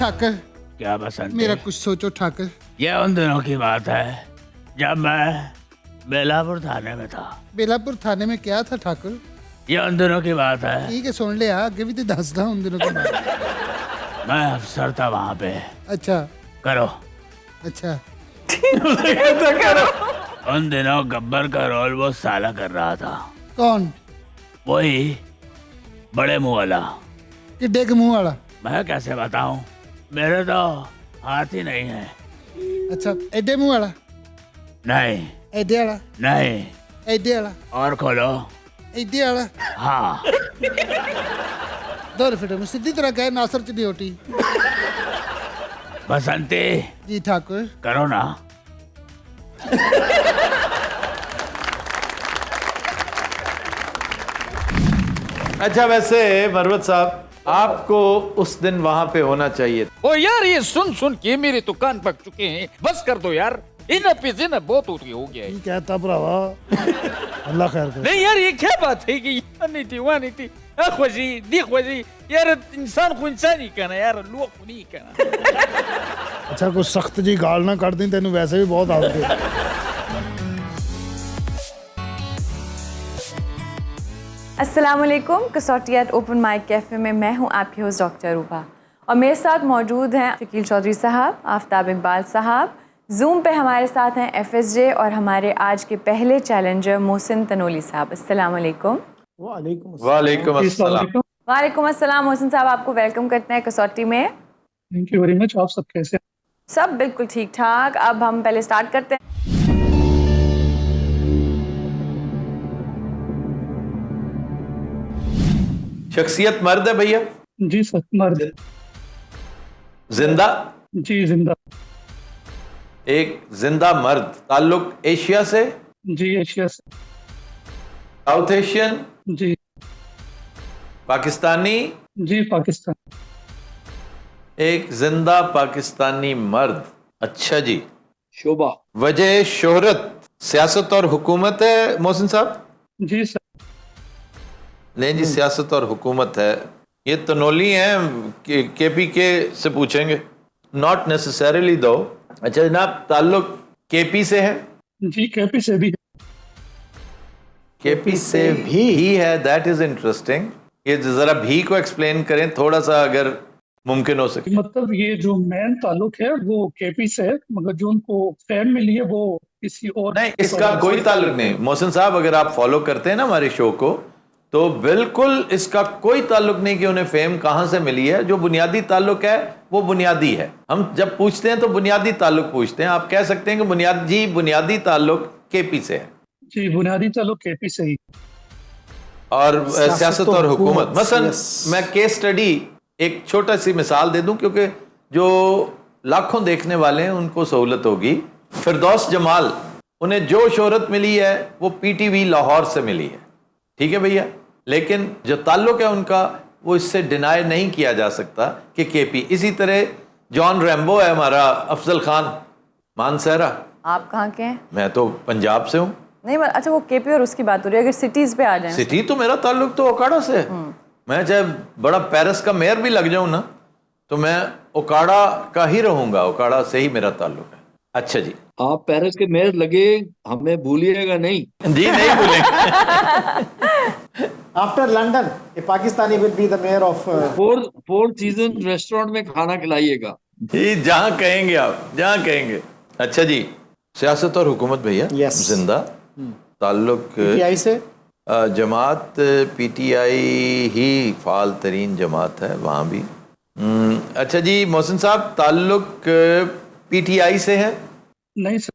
ठाकर क्या बसंती? मेरा कुछ सोचो ठाकर। ये उन दिनों की बात है जब मैं बेलापुर थाने में था। बेलापुर थाने में क्या था ठाकुर? ये उन दिनों की बात है, ठीक है सुन ले आगे भी तो दसदा उन दिनों की बात। मैं अफसर था वहाँ पे। अच्छा करो। अच्छा उन दिनों गब्बर का रोल वो साला कर रहा था। कौन? वही बड़े मुंह वाला। कि डेग मुंह वाला? मैं कैसे बताऊं, मेरे तो हाथ ही नहीं है। अच्छा एडे मुंह वाला? नहीं एडे वाला? नहीं, एडे वाला? और खोलो। एडे वाला? हाँ। 2 रुपये में सीधी तरह कहे नासर च ड्यूटी। बसंती जी ठाकुर। करो ना। अच्छा वैसे मरवत साहब आपको उस दिन वहां पे होना चाहिए। ओ यार ये सुन सुन के मेरे तो कान पक चुके हैं, बस कर दो यार। इन पे ना बहुत हो गया है। कहता भरावा अल्लाह खैर करे। नहीं यार ये क्या बात है कि यहाँ नहीं थी वहाँ नहीं थी, अखवजी दिखवजी यार, इंसान को इंसान ही कहना यार, लोग को नहीं कहना। अच्छा कुछ सख्त जी गाल ना कर दी, तेन वैसे भी बहुत आदत है। अस्सलामुअलैकुम। कसौटियात ओपन माइक कैफ़े में मैं हूं आपकी होस्ट डॉक्टर रूबा और मेरे साथ मौजूद हैं शकील चौधरी साहब, आफ्ताब इकबाल साहब। जूम पे हमारे साथ हैं एफएसजे और हमारे आज के पहले चैलेंजर मोहसिन तनोली साहब। अस्सलामुअलैकुम। वालेकुम अस्सलाम। वालेकुम अस्सलाम। मोहसिन साहब आपको वेलकम करते हैं कसौटी में। Thank you very much. आप सब कैसे? सब बिल्कुल ठीक ठाक। अब हम पहले स्टार्ट करते हैं। शख्सियत मर्द है भैया? जी सर मर्द। जिंदा? जी जिंदा। एक जिंदा मर्द। ताल्लुक एशिया से? जी एशिया से। South Asian? जी। पाकिस्तानी? जी पाकिस्तान। एक जिंदा पाकिस्तानी मर्द। अच्छा जी। शोभा। वजह शोहरत सियासत और हुकूमत है मोहसिन साहब? जी सर। नहीं जी, सियासत और हुकूमत है। ये तनोली हैं, केपीके से पूछेंगे। नॉट नेसेसरीली दो। अच्छा जनाब, ताल्लुक केपी से है? जी केपी से भी। केपी से भी ही है। That is interesting. ये जरा भी को एक्सप्लेन करें थोड़ा सा, अगर मुमकिन हो सके। मतलब ये जो मेन ताल्लुक है वो केपी से है, मगर जो उनको फेम मिली है वो किसी और। नहीं, इसका कोई ताल्लुक नहीं मोहसिन साहब। अगर आप फॉलो करते हैं ना हमारे शो को, तो बिल्कुल इसका कोई ताल्लुक नहीं कि उन्हें फेम कहां से मिली है। जो बुनियादी ताल्लुक है वो बुनियादी है। हम जब पूछते हैं तो बुनियादी ताल्लुक पूछते हैं। आप कह सकते हैं कि बुनियादी ताल्लुक केपी से है। जी बुनियादी ताल्लुक केपी से ही। और सियासत और हुकूमत, मसलन मैं केस स्टडी एक छोटा सी मिसाल दे दूं, क्योंकि जो लाखों देखने वाले हैं उनको सहूलत होगी। फिरदौस जमाल, उन्हें जो शोहरत मिली है वो पीटीवी लाहौर से मिली है, ठीक है भैया। लेकिन जो ताल्लुक है उनका, वो इससे डिनाई नहीं किया जा सकता कि केपी। इसी तरह जॉन रैम्बो है हमारा, अफजल खान मानसहरा। आप कहाँ के हैं? मैं तो पंजाब से हूँ। नहीं अच्छा वो केपी और उसकी बात हो रही है। अगर सिटीज पे आ जाए। सिटी तो मेरा ताल्लुक तो ओकाड़ा से है। मैं चाहे बड़ा पेरिस का मेयर भी लग जाऊं ना, तो मैं ओकाड़ा का ही रहूंगा। ओकाड़ा से ही मेरा ताल्लुक है। अच्छा जी, आप पेरिस के मेयर लगे, हमें भूलिएगा नहीं। जी नहीं भूलेंगे। After London, a Pakistani will be the mayor of. Four season restaurant में खाना खिलाइएगा जी, जहां कहेंगे आप, जहां कहेंगे। अच्छा जी, सियासत और हुकूमत भैया। Yes. जिंदा ताल्लुक PTI से? जमात पीटीआई ही फाल तरीन जमात है वहाँ भी। अच्छा जी मोहसिन साहब, ताल्लुक पीटीआई से है? नहीं सर।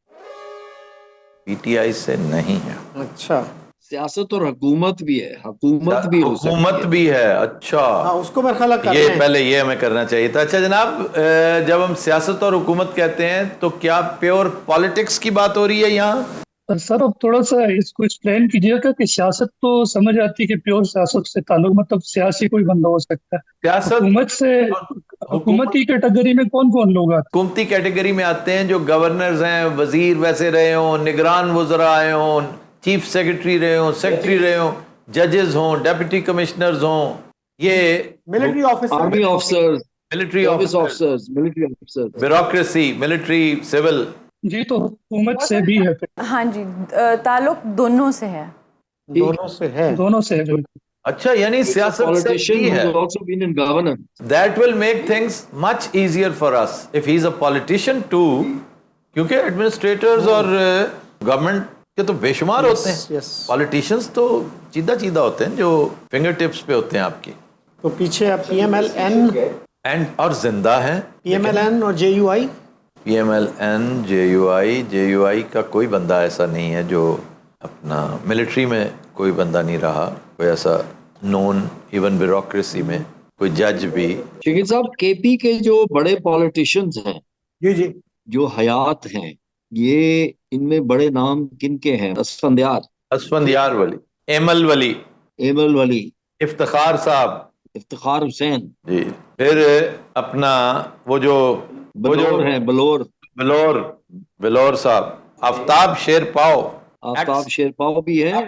पीटीआई से नहीं है। अच्छा। सियासत और हुकूमत भी है, हुकूमत भी हो सकती हुकूमत है। भी है। अच्छा, हाँ उसको मेरे ख्याल कर ये रहे हैं। पहले ये हमें करना चाहिए था। अच्छा जनाब, जब हम सियासत और हुकूमत कहते हैं तो क्या प्योर पॉलिटिक्स की बात हो रही है यहाँ? सर अब थोड़ा सा इसको एक्सप्लेन कीजिएगा कि सियासत तो समझ आती है कि प्योर सियासत से ताल्लुक, मतलब सियासी कोई बंदा हो सकता है। सियासत हुकूमत से, हुकूमती कैटेगरी में कौन कौन लोग आते हुकूमती कैटेगरी में आते हैं जो गवर्नर्स हैं, वजीर वैसे रहे हों, निगरान वज़रा आए हों, चीफ सेक्रेटरी रहे हों, सेक्रेटरी रहे हों, जजेस हों, डेप्यूटी कमिश्नर्स हों, ये military officer, army officer, military service officers, officers, military officers. Bureaucracy, military, civil. जी, तो हुकूमत से भी है फिर। हाँ जी, ताल्लुक दोनों से है। दोनों से है। दोनों से है बिल्कुल। अच्छा, यानी सियासत से पॉलिटिशियन भी है। who's also been in governance. That will make things much easier for us if he is a politician too, क्योंकि एडमिनिस्ट्रेटर्स और गवर्नमेंट के तो बेशुमार होते हैं। yes. पॉलिटिशियंस तो सीधा होते हैं, जो फिंगर टिप्स पे होते हैं आपकी। तो पीछे अब PMLN, एंड और जिंदा हैं। PMLN और JUI। PMLN, JUI का कोई बंदा ऐसा नहीं है जो अपना मिलिट्री में कोई बंदा नहीं रहा, कोई ऐसा नॉन इवन ब्यूरोक्रेसी में कोई जज भी। शकील साहब, केपी के जो बड़े पॉलिटिशियंस हैं, जी जी। जो हयात हैं, ये इनमें बड़े नाम किनके हैं? असफंदियार वली, एमल वली, एमल वली, इफ्तिखार साहब, इफ्तिखार हुसैन जी। फिर अपना वो जो बलोर हैं, बिलोर साहब, आफ्ताब शेरपाव, आफ्ताब शेरपाव भी है,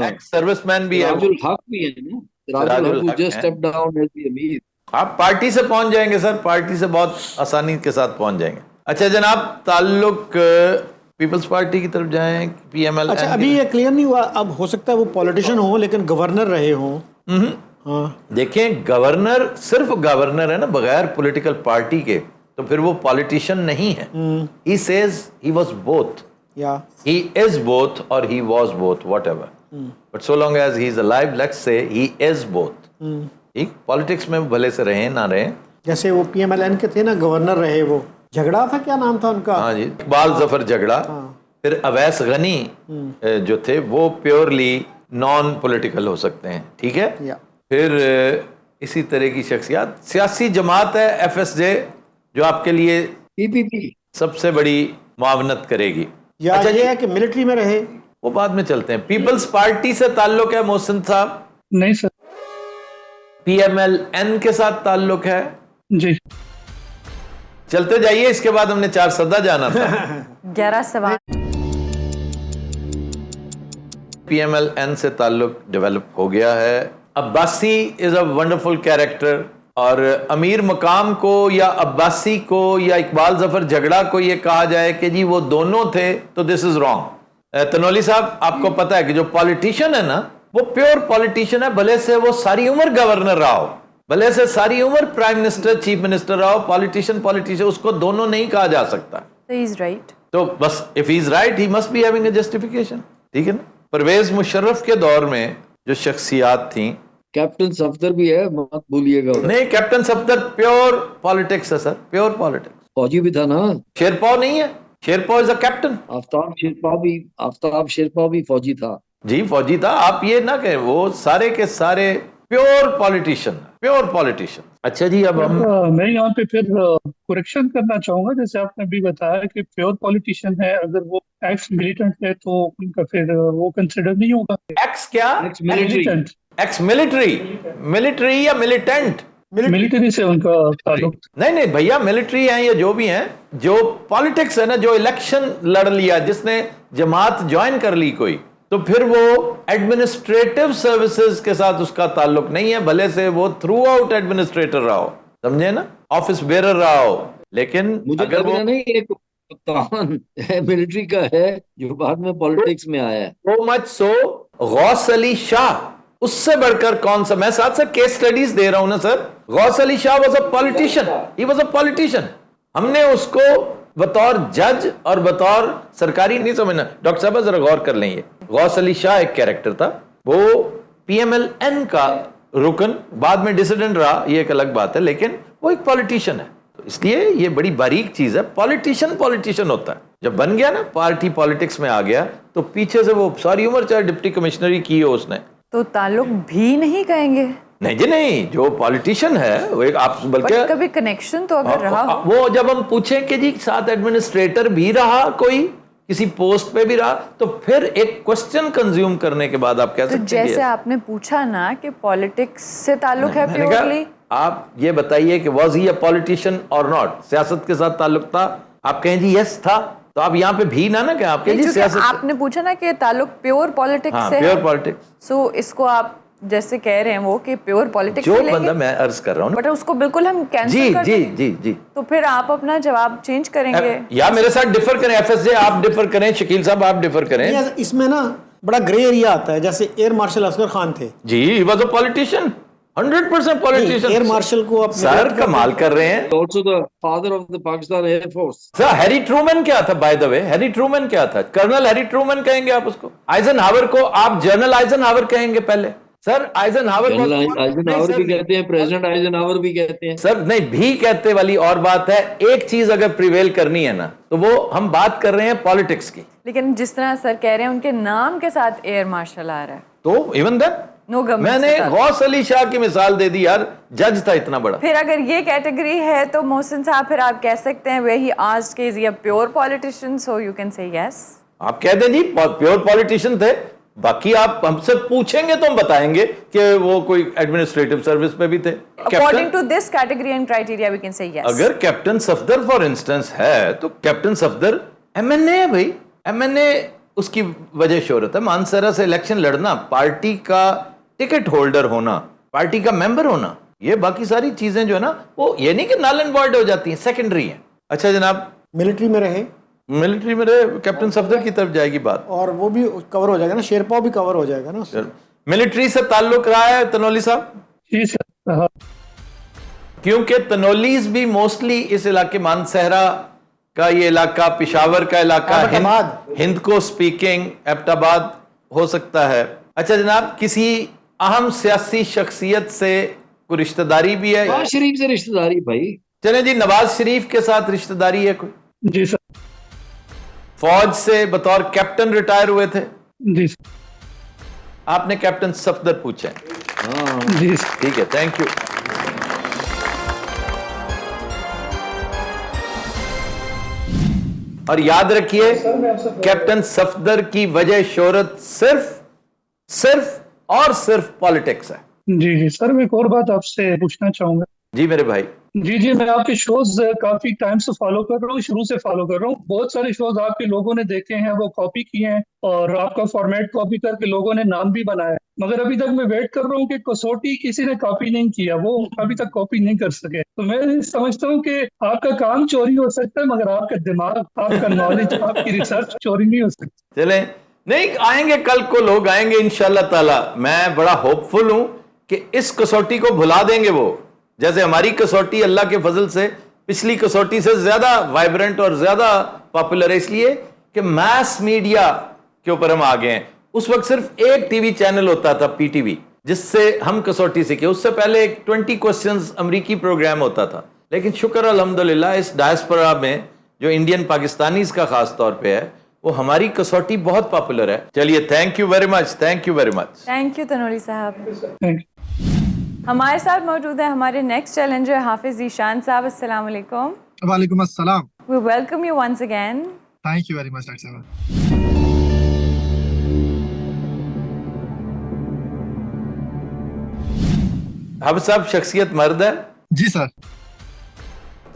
एक्स सर्विसमैन भी है, सिराजुल हक भी है ना, Sirajul Haq just step down as the अमीर। आप पार्टी से पहुंच जाएंगे सर, पार्टी से बहुत आसानी के साथ पहुंच जाएंगे। अच्छा जनाब, ताल्लुक पीपल्स पार्टी की तरफ जाएं, PMLN। अच्छा, अभी ये क्लियर नहीं हुआ, अब हो सकता है वो पॉलिटिशियन हो लेकिन गवर्नर रहे हो। हाँ, देखें, गवर्नर सिर्फ गवर्नर है ना, बगैर पॉलिटिकल पार्टी के, तो फिर वो पॉलिटिशियन नहीं है। He says he was both, या he is both or he was both, whatever, but so long as he is alive, let's say he is both। ठीक, पॉलिटिक्स में भले से रहे ना रहे। जैसे वो PMLN के थे ना, गवर्नर रहे, वो झगड़ा था, क्या नाम था उनका? हाँ जी, इकबाल जफर झगड़ा। फिर अवैस गनी जो थे वो प्योरली नॉन पॉलिटिकल हो सकते हैं, ठीक है। या फिर इसी तरह की शख्सियत, सियासी जमात है FSJ जो आपके लिए PPP सबसे बड़ी मुआवनत करेगी। या अच्छा ये है कि मिलिट्री में रहे। वो बाद में चलते हैं। पीपल्स पार्टी से ताल्लुक है मोहसिन साहब? नहीं सर। PMLN के साथ ताल्लुक है? जी। चलते जाइए, इसके बाद हमने 4 सदा जाना था। 11 सवाल। PMLN से ताल्लुक डेवलप हो गया है। Abbasi is a wonderful character, और अमीर मकाम को या अब्बासी को या इकबाल जफर झगड़ा को ये कहा जाए कि जी वो दोनों थे, तो दिस इज रॉन्ग। तनोली साहब, आपको पता है कि जो पॉलिटिशियन है ना, वो प्योर पॉलिटिशियन है, भले से वो सारी उम्र गवर्नर रहा हो, भले से सारी उम्र प्राइम मिनिस्टर, चीफ मिनिस्टर रहा हो, पॉलिटिशियन, उसको दोनों नहीं कहा जा सकता। So he's right। तो बस if he is right he must be having a justification, ठीक है ना। परवेज मुशर्रफ के दौर में जो शख्सियात थी, कैप्टन सफदर भी है, मत भूलिएगा। नहीं, कैप्टन सफदर प्योर पॉलिटिक्स है सर, प्योर पॉलिटिक्स। फौजी भी था ना। शेरपाव नहीं है, Sherpao is a captain. Aftab Sherpao भी फौजी था। जी फौजी था, आप ये ना कहें, वो सारे के सारे प्योर पॉलिटिशियन। अच्छा जी, अब हम मैं यहाँ पे फिर करेक्शन करना चाहूंगा। जैसे आपने भी बताया कि प्योर पॉलिटिशियन है, अगर वो एक्स मिलिटेंट है तो उनका फिर वो कंसिडर नहीं होगा। एक्स क्या? मिलिटेंट, एक्स मिलिट्री या मिलिटेंट? मिलिट्री से उनका ताल्लुक। नहीं भैया, मिलिट्री हैं या जो भी हैं, जो पॉलिटिक्स है ना, जो इलेक्शन लड़ लिया, जिसने जमात ज्वाइन कर ली कोई, तो फिर वो एडमिनिस्ट्रेटिव सर्विसेज के साथ उसका ताल्लुक नहीं है, भले से वो थ्रू आउट एडमिनिस्ट्रेटर रहा हो, समझे ना, ऑफिस बेरर रहा हो, लेकिन मुझे अगर वो नहीं, एक कप्तान है मिलिट्री का है जो बाद में पॉलिटिक्स में आया है। so much so, Ghaus Ali Shah, उससे बढ़कर कौन सा, मैं साथ साथ केस स्टडीज दे रहा हूं ना sir. Ghaus Ali Shah was a politician, he was a politician. हमने उसको बतौर जज और बतौर सरकारी नहीं समझना। डॉक्टर साहब जरा गौर कर लेंगे, गौस अली शाह एक कैरेक्टर था, वो PMLN का रुकन, बाद में डिसिडेंट रहा, ये एक अलग बात है, लेकिन वो एक पॉलिटिशियन है। तो इसलिए ये बड़ी बारीक चीज है, पॉलिटिशियन होता है। जब बन गया ना, पार्टी पॉलिटिक्स में आ गया, तो पीछे से वो सारी उम्र चाहे डिप्टी कमिश्नरी की हो उसने, तो ताल्लुक भी नहीं कहेंगे। नहीं जी नहीं, जो पॉलिटिशियन है वो एक, आप बल्कि कभी कनेक्शन तो अगर रहा हो, वो जब हम पूछें कि जी साथ एडमिनिस्ट्रेटर भी रहा, कोई किसी पोस्ट पे भी रहा, तो फिर एक क्वेश्चन कंज्यूम करने के बाद आप कह सकते हैं। जैसे आपने पूछा ना कि पॉलिटिक्स से ताल्लुक है प्योरली, आप ये बताइए कि वाज ही अ पॉलिटिशियन और नॉट, सियासत के साथ ताल्लुक था, आप कहें जी यस था, तो आप यहाँ पे भी ना कहें, आप कहें जी सियासत। आपने पूछा ना कि ताल्लुक प्योर पॉलिटिक्स से, प्योर पॉलिटिक्स, सो इसको आप जैसे कह रहे हैं वो कि प्योर पॉलिटिक्स जो लेंगे, बंदा मैं अर्ज कर रहा हूँ बट उसको बिल्कुल हम कैंसिल जी कर जी देंगे। जी जी तो फिर आप अपना जवाब चेंज करेंगे? या मेरे साथ डिफर करें, एफएसजे आप डिफर करें, शकील साहब आप डिफर करें। नहीं, इसमें ना बड़ा ग्रे एरिया आता है। जैसे एयर मार्शल असगर खान थे जी, he was a politician, 100% politician. Air marshal को आप सर कमाल कर रहे हैं। Also the father of the Pakistan Air Force. Sir Harry Truman क्या था, by the way? Harry Truman क्या था? कर्नल हैरी ट्रूमन कहेंगे आप उसको? आइजनहावर को आप जनरल आइजनहावर कहेंगे पहले? सर आइजनहावर आइजनहावर भी कहते हैं, प्रेसिडेंट आइजनहावर भी कहते हैं। सर नहीं, भी कहते वाली और बात है। एक चीज अगर प्रिवेल करनी है ना, तो वो हम बात कर रहे हैं पॉलिटिक्स की। लेकिन जिस तरह सर कह रहे हैं उनके नाम के साथ एयर मार्शल आ रहा है, तो इवन दैट नो गवर्नमेंट। मैंने गौस अली शाह की मिसाल दे दी यार, जज था इतना बड़ा। फिर अगर ये कैटेगरी है तो मोहसिन साहब फिर आप कह सकते हैं वही आज के is a pure politician, so you can say yes. आप कह दें जी प्योर पॉलिटिशियन थे, बाकी आप हमसे पूछेंगे तो हम बताएंगे कि वो कोई एडमिनिस्ट्रेटिव सर्विस पे भी थे। According to this category and criteria we can say yes. अगर कैप्टन सफदर फॉर इंस्टेंस है तो कैप्टन सफदर एमएनए है भाई। एमएनए उसकी वजह शोहरत है। मानसरा से इलेक्शन लड़ना, पार्टी का टिकट होल्डर होना, पार्टी का मेंबर होना, ये बाकी सारी चीजें जो है ना, वो ये नहीं कि नल एंड वॉइड हो जाती हैं, सेकेंडरी हैं। अच्छा जनाब, मिलिट्री में रहे, मिलिट्री में रहे, कैप्टन सफदर की तरफ जाएगी बात, और वो भी कवर हो जाएगा ना, शेरपाव भी कवर हो जाएगा ना उससे। मिलिट्री से ताल्लुक रहा है तनोली साहब? जी सर। क्योंकि तनोलीज भी मोस्टली इस इलाके, मानसहरा का ये इलाका, पिशावर का इलाका, हिंद को स्पीकिंग, एबटाबाद हो सकता है। अच्छा जनाब, किसी अहम सियासी शख्सियत से कोई रिश्तेदारी भी है? नवाज शरीफ से रिश्तेदारी भाई। चले जी, नवाज शरीफ के साथ रिश्तेदारी है कोई? जी सर। फौज से बतौर कैप्टन रिटायर हुए थे? जी सर। आपने कैप्टन सफदर पूछे? जी सर। ठीक है, थैंक यू। और याद रखिए, कैप्टन सफदर की वजह शोहरत सिर्फ और सिर्फ पॉलिटिक्स है। जी जी सर, मैं एक और बात आपसे पूछना चाहूंगा। जी मेरे भाई। जी जी, मैं आपके शोज काफी टाइम से फॉलो कर रहा हूँ, शुरू से फॉलो कर रहा हूँ। बहुत सारे शोज आपके लोगों ने देखे हैं, वो कॉपी किए हैं, और आपका फॉर्मेट कॉपी करके लोगों ने नाम भी बनाया। मगर अभी तक मैं वेट कर रहा हूँ कि कसौटी किसी ने कॉपी नहीं किया, वो अभी तक कॉपी नहीं कर सके। तो मैं समझता हूँ कि आपका काम चोरी हो सकता है, मगर आपका दिमाग, आपका नॉलेज, आपकी रिसर्च चोरी नहीं हो सकती। चले, नहीं आएंगे, कल को लोग आएंगे इंशाल्लाह ताला। मैं बड़ा होपफुल हूं कि इस कसौटी को भुला देंगे वो। जैसे हमारी कसौटी अल्लाह के फजल से पिछली कसौटी से ज्यादा वाइब्रेंट और ज्यादा पॉपुलर है, इसलिए कि मास मीडिया के ऊपर हम आ गए हैं। उस वक्त सिर्फ एक टीवी चैनल होता था, पीटीवी, जिससे हम कसौटी सीखे। उससे पहले एक 20 क्वेश्चंस अमरीकी प्रोग्राम होता था। लेकिन शुक्र अल्हम्दुलिल्लाह, इस डायस्पोरा में जो इंडियन पाकिस्तानीज का खास तौर पे है, वो हमारी कसौटी बहुत पॉपुलर है। चलिए, thank you very much, thank you very much. Thank you Tanoli साहब। Thank you. हमारे साथ मौजूद है हमारे नेक्स्ट चैलेंजर हाफिज ज़ीशान साहब। अस्सलाम वालेकुम। वालेकुम अस्सलाम। We welcome you once again. Thank you very much doctor साहब। हाफिज साहब, शख्सियत मर्द है? जी सर।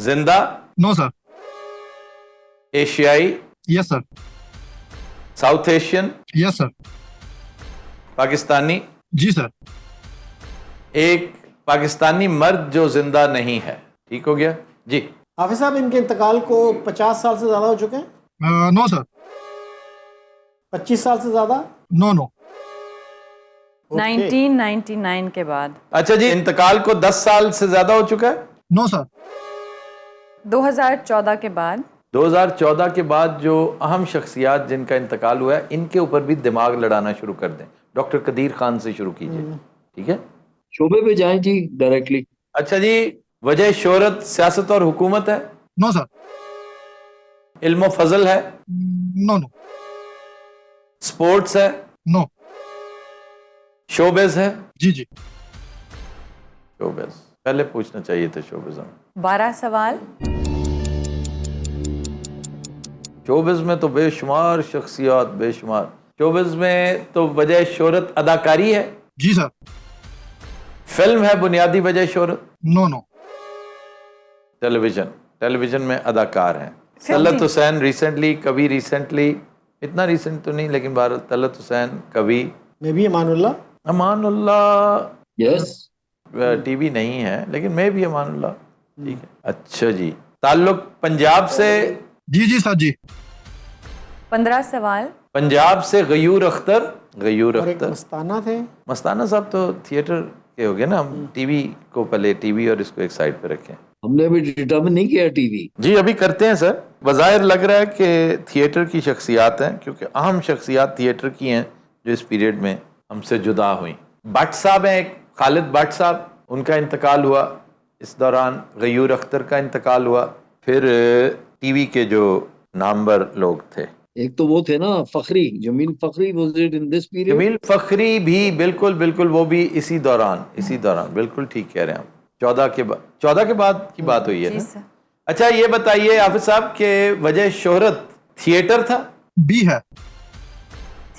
जिंदा? No sir. एशियाई? Yes sir. South Asian? Yes sir. Pakistani? जी सर। एक पाकिस्तानी मर्द जो जिंदा नहीं है। ठीक हो गया जी। हाफिज साहब, इनके इंतकाल को 50 साल से ज्यादा हो चुके हैं? No sir. 25 साल से ज्यादा? No no. 1999 के बाद। अच्छा जी, इंतकाल को 10 साल से ज्यादा हो चुका है? No sir. 2014 के बाद। 2014 के बाद जो अहम शख्सियात जिनका इंतकाल हुआ है, इनके ऊपर भी दिमाग लड़ाना शुरू कर दें। डॉक्टर कदीर खान से शुरू कीजिए, ठीक है? शोबे पे जाएं जी डायरेक्टली। अच्छा जी, वजह शोहरत सियासत और हुकूमत है? No sir. इल्म फजल है? No no. स्पोर्ट्स है? नो। शोबिज़ है? जी जी। शोबिज़ पहले पूछना चाहिए था। शोबिज़ में 12 सवाल। शोबिज़ में तो बेशुमार शख्सियात, बेशुमार। शोबिज़ में तो वजह शोहरत अदाकारी है? जी सर। फिल्म है बुनियादी वजह शोहरत? No no. टेलीविजन में अदाकार हैं। तलत हुसैन रिसेंटली, इतना रिसेंट तो नहीं, लेकिन तलत हुसैन, कभी मे भी अमानुल्लाह। अमानुल्लाह यस टीवी नहीं है, लेकिन मैं भी अमानुल्लाह ठीक है। अच्छा जी, ताल्लुक पंजाब से? जी जी सर जी। 15 सवाल। पंजाब से गयूर अख्तर। गयूर और एक अख्तर। मस्ताना थे। मस्ताना साहब तो थिएटर के हो गए ना, हम टीवी को पहले टीवी और इसको एक साइड पे रखें। हमने अभी डिटर्मिन नहीं किया टीवी। जी अभी करते हैं सर। बज़ाहिर लग रहा है कि थिएटर की शख्सियात हैं, क्योंकि अहम शख्सियात थिएटर की हैं जो इस पीरियड में हमसे जुदा हुई। भट्ट साहब हैं, एक खालिद भट्ट साहब, उनका इंतकाल हुआ इस दौरान। गयूर अख्तर का इंतकाल हुआ। फिर टीवी के जो नामवर लोग थे, एक तो वो थे ना Fakhri, Jamil Fakhri was it in this period? Jamil Fakhri भी बिल्कुल बिल्कुल, वो भी इसी दौरान बिल्कुल ठीक कह रहे हैं आप। 14 के बाद की बात हुई है जी ना? सर। अच्छा ये बताइए हाफिज साहब के वजह शोहरत थिएटर था? बी है।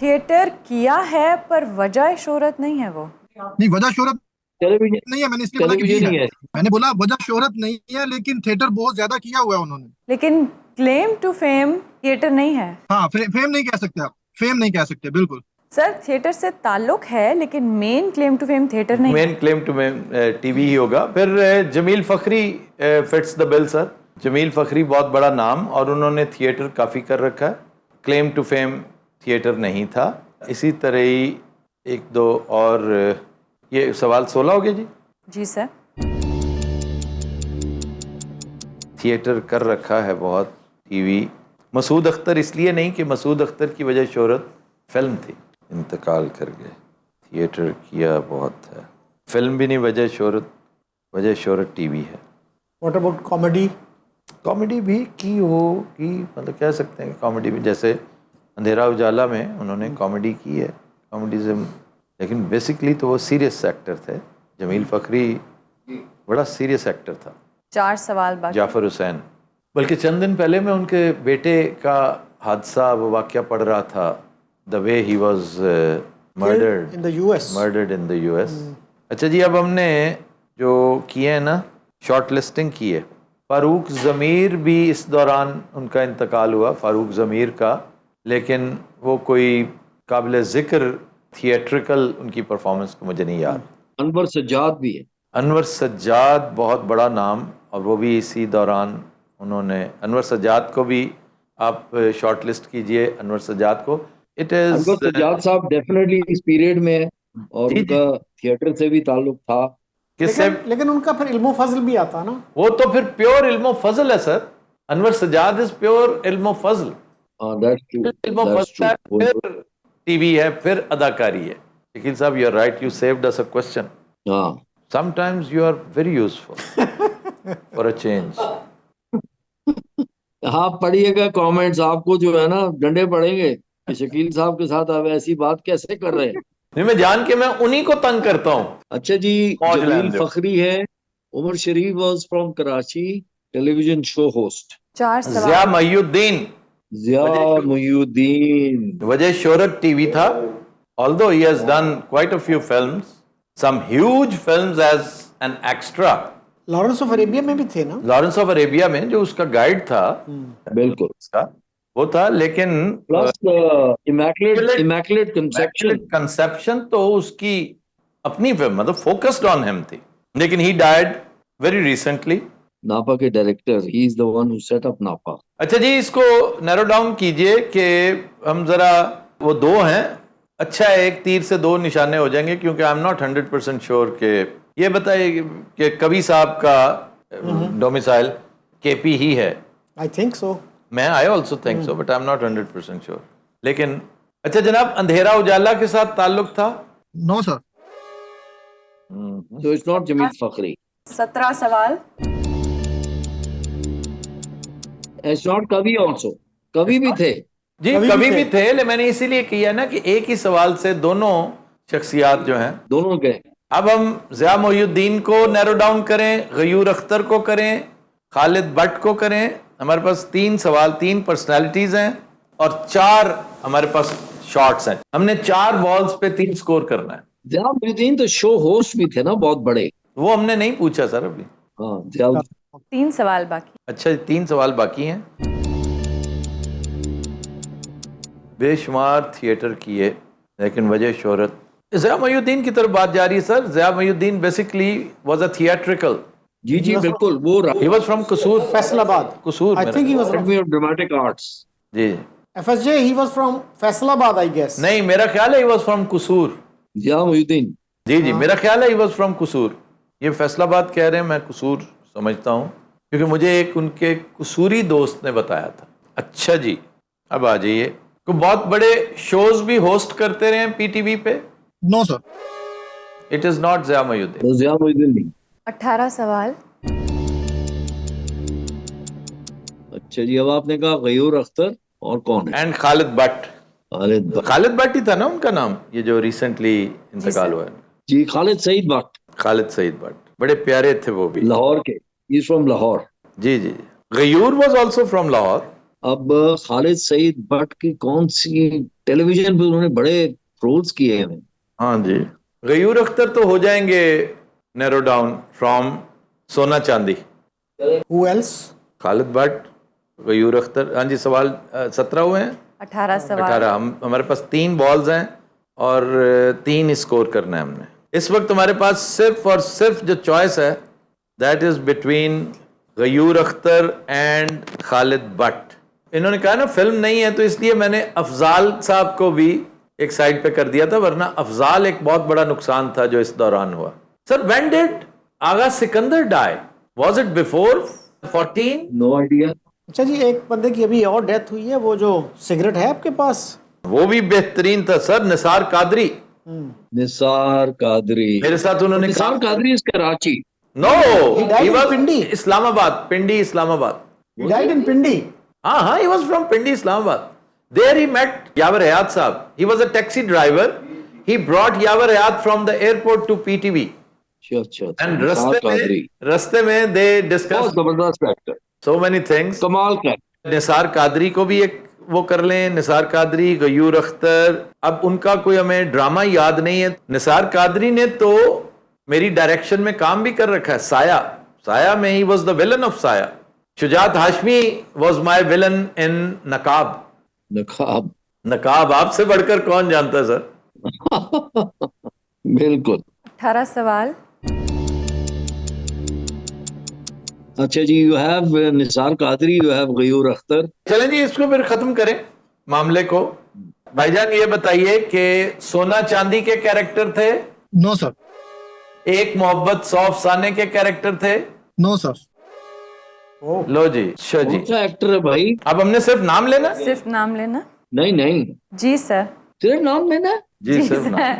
थिएटर किया है पर वजह शोहरत नहीं है वो। नहीं, वजह शोहरत टेलीविजन, नहीं है, मैंने इसलिए बोला कि बी टेलीविजन ही है। है। मैंने बोला वजह शोहरत नहीं है, लेकिन थिएटर बहुत ज्यादा किया हुआ है उन्होंने। लेकिन क्लेम टू फेम थिएटर नहीं है। हाँ, फेम नहीं कह सकते आप, फेम नहीं कह सकते, बिल्कुल। सर थिएटर से ताल्लुक है, लेकिन main claim to fame theatre नहीं। Main claim to main TV ही होगा। फिर Jamil Fakhri fits the bill sir. Jamil Fakhri बहुत बड़ा नाम, और उन्होंने थिएटर काफ़ी कर रखा है। क्लेम टू फेम थिएटर नहीं था। इसी तरह ही एक दो और, ये सवाल 16 हो गया जी। जी सर। थिएटर कर रखा है बहुत, टीवी। मसूद अख्तर इसलिए नहीं कि मसूद अख्तर की वजह शोहरत फिल्म थी, इंतकाल कर गए। थिएटर किया बहुत है, फिल्म भी नहीं वजह शोहरत टीवी है। What about comedy? कॉमेडी भी की होगी, मतलब कह सकते हैं कॉमेडी भी, जैसे अंधेरा उजाला में उन्होंने कॉमेडी की है, कॉमेडिज्म। लेकिन बेसिकली तो वो सीरियस एक्टर थे। जमील फखरी बड़ा सीरियस एक्टर था। 4 सवाल बाकी। जाफर हुसैन, बल्कि चंद दिन पहले मैं उनके बेटे का हादसा, वो वाक़या पढ़ रहा था, the way he was murdered in the US. In the US. अच्छा जी, अब हमने जो किए हैं ना, शॉर्ट लिस्टिंग की है। फ़ारूक ज़मीर भी इस दौरान उनका इंतकाल हुआ, फ़ारूक ज़मीर का, लेकिन वो कोई काबिल ज़िक्र थिएट्रिकल उनकी परफॉर्मेंस को मुझे नहीं याद। अनवर सज्जाद भी है। अनवर सज्जाद बहुत बड़ा नाम, और वो भी इसी दौरान उन्होंने, अनवर सज्जाद को भी आप शॉर्ट लिस्ट कीजिए। अनवर सज्जाद को, इट इज अनवर सज्जाद साहब डेफिनेटली इस पीरियड में है, और जी, उनका थिएटर से भी ताल्लुक था। किससे? लेकिन उनका फिर इल्मो फजल भी आता ना। वो तो फिर प्योर इल्मो फजल है sir. Anwar Sajjad is pure इल्मो फजल। इल्मो फजल है, फिर टीवी है, फिर अदाकारी है। शकील साहब, you are right, you saved us a question. हाँ, sometimes you are very useful for a change. हाँ पढ़िएगा कमेंट्स, आपको जो है ना डंडे पड़ेंगे कि शकील साहब के साथ आप ऐसी बात कैसे कर रहे हैं। नहीं, मैं जान के मैं उन्हीं को तंग करता हूँ। अच्छा जी, मौज जमील लैंड दो। फखरी है। Umar Sharif was from Karachi, television show host. 4 Zia सवाल। महीउद्दीन, ज़िया मुहीउद्दीन। वजह शोहरत टीवी था, although he has done quite a few films, some huge films as an extra. Lawrence of Arabia में भी थे ना। लॉरेंस ऑफ अरेबिया में जो उसका गाइड था, बिल्कुल उसका वो था, लेकिन प्लस इमैकुलेट कंसेप्शन। कंसेप्शन तो उसकी अपनी फिल्म, मतलब फोकस्ड ऑन हिम थी, लेकिन ही डाइड वेरी रिसेंटली। नापा के director, he is the one who set up नापा। अच्छा जी, इसको नैरो डाउन कीजिए कि हम जरा, वो दो हैं, अच्छा है, एक तीर से 2 निशाने हो जाएंगे, क्योंकि आई एम नॉट 100% श्योर के, ये बताइए कि कवि साहब का डोमिसाइल केपी ही है। I think so. I also think so, but I am not 100% sure. लेकिन अच्छा जनाब, अंधेरा उजाला के साथ ताल्लुक था? No sir. So it's not Jamil Fakhri. 17 सवाल। It's not कवि also, कवि भी थे जी, कवि भी थे, लेकिन मैंने इसीलिए किया ना कि एक ही सवाल से दोनों शख्सियात जो हैं, दोनों गए। अब हम ज़िया मुहीउद्दीन को नैरो डाउन करें, गयूर अख्तर को करें, खालिद भट्ट को करें। हमारे पास 3 सवाल, 3 पर्सनालिटीज हैं, और 4 हमारे पास शॉट्स हैं। हमने 4 बॉल्स पे 3 स्कोर करना है। ज़िया मुहीउद्दीन तो शो होस्ट भी थे ना, बहुत बड़े। वो हमने नहीं पूछा सर अभी। हाँ, ज़िया 3 सवाल बाकी। अच्छा, 3 सवाल बाकी हैं। बेशुमार थिएटर किए, लेकिन वजह शोहरत ज़िया मोइनुद्दीन की तरफ बात जा रही है sir. Zia Moinuddin basically was a theatrical, जी जी बिल्कुल, वो he was from Kasur, Faisalabad. Kasur I think he was Academy of Dramatic Arts। जी। FSJ, he was from Faisalabad, I guess। नहीं, मेरा ख्याल है ही वाज फ्रॉम कसूर। ज़िया मोइनुद्दीन, जी जी, मेरा ख्याल है ही वाज फ्रॉम कसूर। ये फैसलाबाद कह रहे हैं, मैं कसूर समझता हूँ क्योंकि मुझे एक उनके कसूरी दोस्त ने बताया था। अच्छा जी, अब आ जाइए। कोई बहुत बड़े शोज भी होस्ट करते रहे हैं PTV पे? No sir. It is not Zia Moinuddin. तो ज़िया मोइनुद्दीन नहीं। 18 सवाल। अच्छा जी, अब आपने कहा गयूर अख्तर, और कौन है? एंड खालिद भट्ट। खालिद भट्ट ही था ना उनका नाम, ये जो रिसेंटली इंतकाल हुआ है। जी, खालिद सईद भट्ट, खालिद सईद भट्ट, बड़े प्यारे थे वो भी। लाहौर के, इज फ्रॉम लाहौर। जी जी, Ghayoor was also from Lahore. अब खालिद सईद भट्ट की कौन सी टेलीविजन पे उन्होंने बड़े रोल्स किए हैं? हाँ जी, गयूर अख्तर तो हो जाएंगे नैरो डाउन फ्रॉम सोना चांदी। Who else? खालिद भट्ट, गयूर अख्तर। हाँ जी, सवाल 17 हुए हैं। 18 सवाल। 18। हमारे पास 3 बॉल्स हैं और 3 स्कोर करना है हमने। इस वक्त हमारे पास सिर्फ और सिर्फ जो चॉइस है that is between Gayur Akhtar and Khalid Bhatt. इन्होंने कहा ना फिल्म नहीं है, तो इसलिए मैंने अफजाल साहब को भी एक साइड पे कर दिया था, वरना अफजाल एक बहुत बड़ा नुकसान था जो इस दौरान हुआ। Sir, when did Agha Sikandar die? Was it before 14? No idea. अच्छा जी, एक बंदे की अभी और डेथ हुई है, वो जो सिगरेट है आपके पास, वो भी बेहतरीन था सर, निसार कादरी। निसार कादरी, मेरे साथ उन्होंने Nisar Qadri is Karachi. No, He died in Pindi. Islamabad, Pindi Islamabad. he died in Pindi। हाँ, he was from Pindi, Islamabad. There he met Yavar Hayat Saab. He was a taxi driver. He brought Yavar Hayat from the airport to PTV. अच्छा, And Nisar Qadri रस्ते में they बहुत discussed जबरदस्त actor, so many things. कमाल का। निसार कादरी को भी एक वो कर लें, निसार कादरी, गयूर अख्तर। अब उनका कोई हमें ड्रामा याद नहीं है। निसार कादरी ने तो मेरी डायरेक्शन में काम भी कर रखा है। साया में he was the villain of Saaya. Shujaat Hashmi was my villain in Naqab. Naqab आपसे बढ़कर कौन जानता है सर? बिल्कुल। 18 सवाल। अच्छा जी, you have Nisar Qadri, you have Ghayoor Akhtar. चलें जी, इसको फिर खत्म करें मामले को। भाईजान ये बताइए कि सोना चांदी के कैरेक्टर थे? No sir. एक मोहब्बत 100 अफसाने के कैरेक्टर थे? No sir. लो जी, शो जी। कौन सा एक्टर है भाई? अब हमने सिर्फ नाम लेना? सिर्फ नाम लेना। नहीं नहीं, जी सर। सिर्फ नाम लेना है? जी सिर्फ नाम।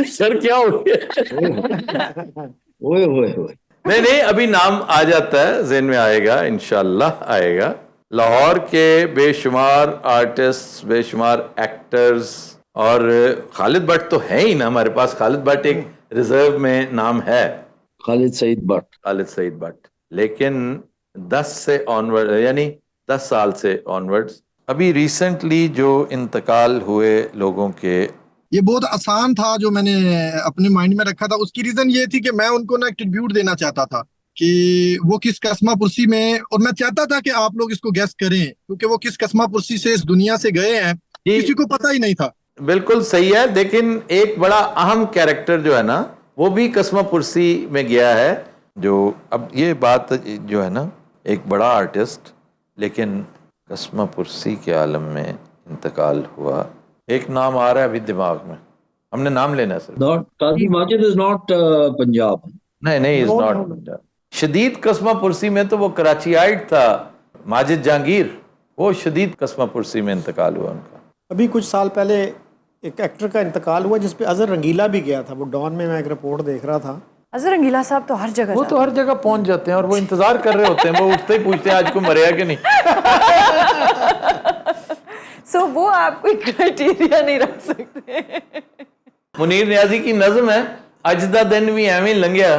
सर क्या हो गया? ओए ओए ओए, नहीं, अभी नाम आ जाता है, ज़हन में आएगा, इंशाल्लाह आएगा। लाहौर के बेशुमार आर्टिस्ट, बेशुमार एक्टर्स, और खालिद भट्ट तो है ही ना हमारे पास। खालिद भट्ट एक रिजर्व में नाम है, खालिद सईद भट्ट। खालिद सईद भट्ट। लेकिन 10 से ऑनवर्ड, यानी 10 साल से ऑनवर्ड्स, अभी रिसेंटली जो इंतकाल हुए लोगों के, ये बहुत आसान था जो मैंने अपने माइंड में रखा था। उसकी रीजन ये थी कि मैं उनको ना एक ट्रिब्यूट देना चाहता था कि वो किस कस्मा पुरसी में, और मैं चाहता था कि आप लोग इसको गेस करें क्योंकि वो किस कस्मा पुरसी से इस दुनिया से गए हैं, किसी को पता ही नहीं था। बिल्कुल सही है, लेकिन एक बड़ा अहम कैरेक्टर जो है ना, वो भी कस्मा पुरसी में गया है। जो अब ये बात जो है ना, एक बड़ा आर्टिस्ट लेकिन कस्मा पुरसी के आलम में इंतकाल हुआ। एक नाम आ रहा है अभी दिमाग में, हमने नाम लेना है sir. Not Qazi Majid is not Punjab. नहीं, इज नॉट पंजाब। शदीद कस्मा पुरसी में तो वो कराचीआइट था, माजिद जहांगीर, वो शदीद कस्मा पुरसी में इंतकाल हुआ उनका। अभी कुछ साल पहले एक एक्टर का इंतकाल हुआ जिसपे अजहर रंगीला भी गया था। वो डॉन में मैं एक रिपोर्ट देख रहा था। अजहर रंगीला साहब तो हर जगह वो तो हर जगह पहुंच जाते हैं और वो इंतजार कर रहे होते हैं, वो उठते ही पूछते हैं आज को मरेगा कि नहीं। सो वो आप कोई क्राइटेरिया नहीं रख सकते। मुनीर नियाजी की नज़म है, अज दा दिन भी एवं लंघिया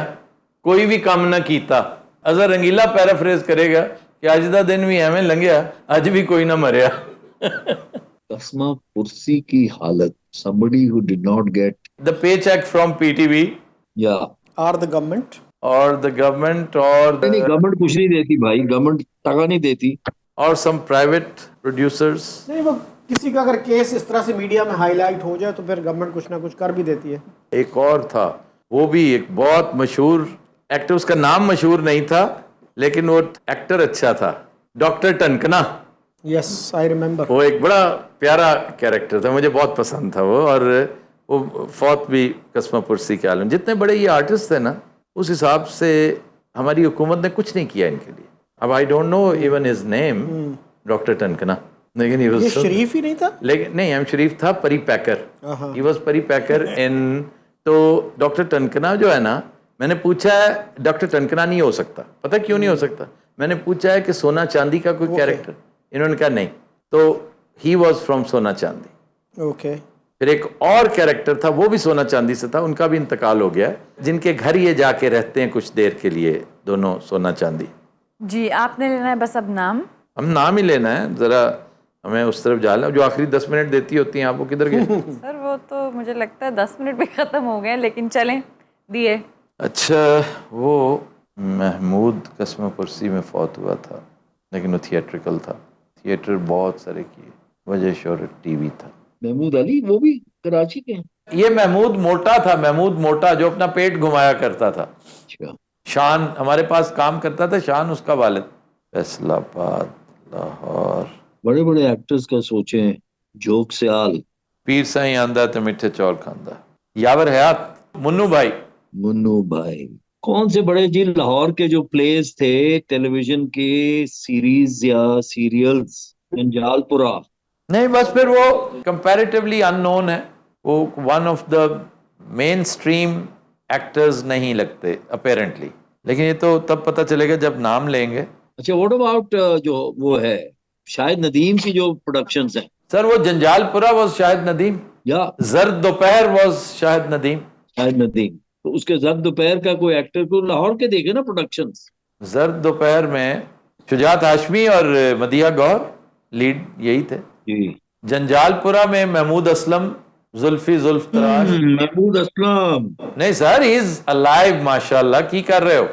कोई भी काम ना कीता। अजहर रंगीला पैराफ्रेज करेगा कि अज दा दिन भी एवं लंघिया अज भी कोई ना मरिया। कस्मा पुरसी की हालत, somebody who did not get the paycheck from PTV or the government or the government or the नहीं, गवर्नमेंट कुछ नहीं देती भाई, गवर्नमेंट टका नहीं देती। or some private producers। नहीं, वो किसी का अगर केस इस तरह से मीडिया में हाईलाइट हो जाए तो फिर गवर्नमेंट कुछ ना कुछ कर भी देती है। एक और था, वो भी एक बहुत मशहूर एक्टर, उसका नाम मशहूर नहीं था लेकिन वो एक्टर अच्छा था, डॉक्टर टनकना। Yes, I remember. वो एक बड़ा प्यारा कैरेक्टर था, मुझे बहुत पसंद था वो। और वो फौत भी कसमा पुरसी के आलम। जितने बड़े ये आर्टिस्ट थे ना, उस हिसाब से हमारी हुकूमत ने कुछ नहीं किया इनके लिए। अब I don't know even his name, doctor टनकना, लेकिन ये शरीफ ही नहीं था। लेकिन नहीं, एम शरीफ था परी पैकर, ही वाज परी पैकर इन। तो डॉक्टर टनकना जो है ना, मैंने पूछा है डॉक्टर टनकना नहीं हो सकता। पता क्यों नहीं हो सकता? मैंने पूछा है कि सोना चांदी का कोई कैरेक्टर, इन्होंने कहा नहीं। तो ही वाज फ्रॉम सोना चांदी। ओके। फिर एक और कैरेक्टर था, वो भी सोना चांदी से था, उनका भी इंतकाल हो गया, जिनके घर ये जाके रहते हैं कुछ देर के लिए, दोनों सोना चांदी। जी, आपने लेना है बस अब नाम। हम नाम ही लेना है, जरा हमें उस तरफ जाना। जो आखिरी 10 मिनट देती होती हैं आप, वो किधर गए? सर वो तो मुझे लगता है 10 मिनट भी खत्म हो गए, लेकिन चलें, दिए। अच्छा, वो महमूद कसमा पुरसी में फौत हुआ था, लेकिन वो थिएट्रिकल था। थिएटर बहुत सारे किए, वजह शोहरत टीवी था। महमूद अली, वो भी कराची के हैं? ये महमूद मोटा था, महमूद मोटा, जो अपना पेट घुमाया करता था। अच्छा। शान हमारे पास काम करता था, शान उसका वालिद। फैसलाबाद, लाहौर। बड़े बड़े एक्टर्स का सोचे, जोक सियाल, पीर साईं आंदा तो मिठे चौल खांदा, यावर हयात, मुन्नू भाई। मुन्नू भाई कौन से बड़े जी लाहौर के जो प्लेस थे, टेलीविजन के सीरीज या सीरियल्स, जंजालपुरा। नहीं, बस फिर वो कंपैरेटिवली अननोन है, वो one of the main stream actors नहीं लगते अपेरेंटली, लेकिन ये तो तब पता चलेगा जब नाम लेंगे। अच्छा, व्हाट अबाउट जो वो है शाहिद नदीम की जो प्रोडक्शंस हैं? सर वो जंजालपुरा वाज शाहिद नदीम, या जर्द दोपहर वाज शाहिद नदीम। शाहिद नदीम, तो उसके जर्द दोपहर का कोई एक्टर को लाहौर के देखे ना प्रोडक्शंस? जर्द दोपहर में शुजात हाशमी और मदिया गौर लीड यही थे। जी। जंजालपुरा में महमूद असलम, जुल्फी जुल्फ तराश। महमूद असलम नहीं सर, ही इज अलाइव माशाल्लाह। की कर रहे हो?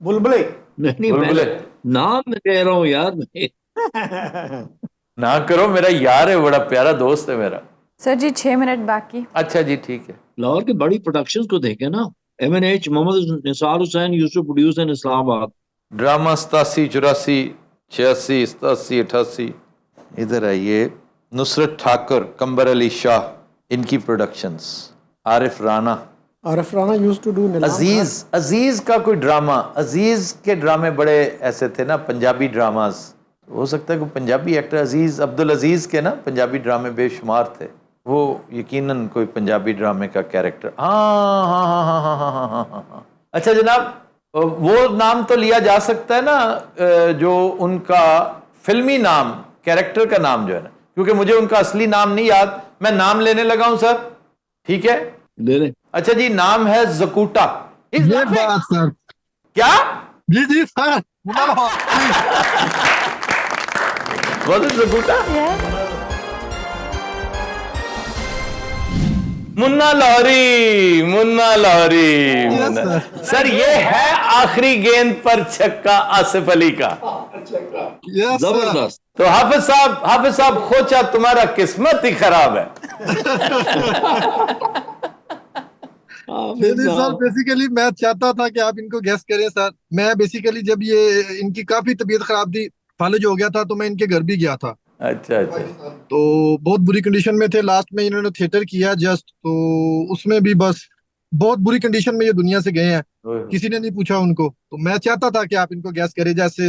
बुलबुले। नहीं, बुलबुले नाम मैं कह रहा हूँ यार। ना करो, मेरा यार है, बड़ा प्यारा दोस्त है मेरा। सर जी 6 मिनट बाकी। अच्छा जी, ठीक है। लाहौर की बड़ी प्रोडक्शंस को देखे ना, MNH, Mohammad Nisar Hussain used to produce in Islamabad. Drama 87, 84, 86, 87, 88। इधर आइए, नुसरत ठाकुर, कंबर अली शाह, इनकी productions. Arif Rana used to do Aziz. Aziz का कोई ड्रामा, अजीज के ड्रामे बड़े ऐसे थे ना, पंजाबी ड्रामाज। हो सकता है कोई पंजाबी एक्टर, अजीज, अब्दुल अजीज के ना पंजाबी ड्रामे बेशुमार थे। वो यकीनन कोई पंजाबी ड्रामे का कैरेक्टर। हाँ हाँ हाँ हाँ हाँ हाँ हाँ हाँ हाँ। अच्छा जनाब, वो नाम तो लिया जा सकता है ना, जो उनका फिल्मी नाम, कैरेक्टर का नाम जो है ना, क्योंकि मुझे उनका असली नाम नहीं याद, मैं नाम लेने लगा हूं सर। ठीक है, ले ले। अच्छा जी, नाम है जकूटा। ये बात सर। क्या? जी जी सर। Was it जकूटा? मुन्ना लाहौरी, मुन्ना लाहौरी। सर ये है आखिरी गेंद पर छक्का आसिफ अली का। जबरदस्त। तो हाफिज साहब खोचा, तुम्हारा किस्मत ही खराब है। नहीं सर, बेसिकली मैं चाहता था कि आप इनको गेस करें सर। मैं बेसिकली जब ये इनकी काफी तबीयत खराब थी, फालिज हो गया था, तो मैं इनके घर भी गया था। अच्छा अच्छा। तो बहुत बुरी कंडीशन में थे। लास्ट में इन्होंने थिएटर किया जस्ट, तो उसमें भी बस बहुत बुरी कंडीशन में ये दुनिया से गए हैं। किसी ने नहीं पूछा उनको, तो मैं चाहता था कि आप इनको गैस करें जैसे।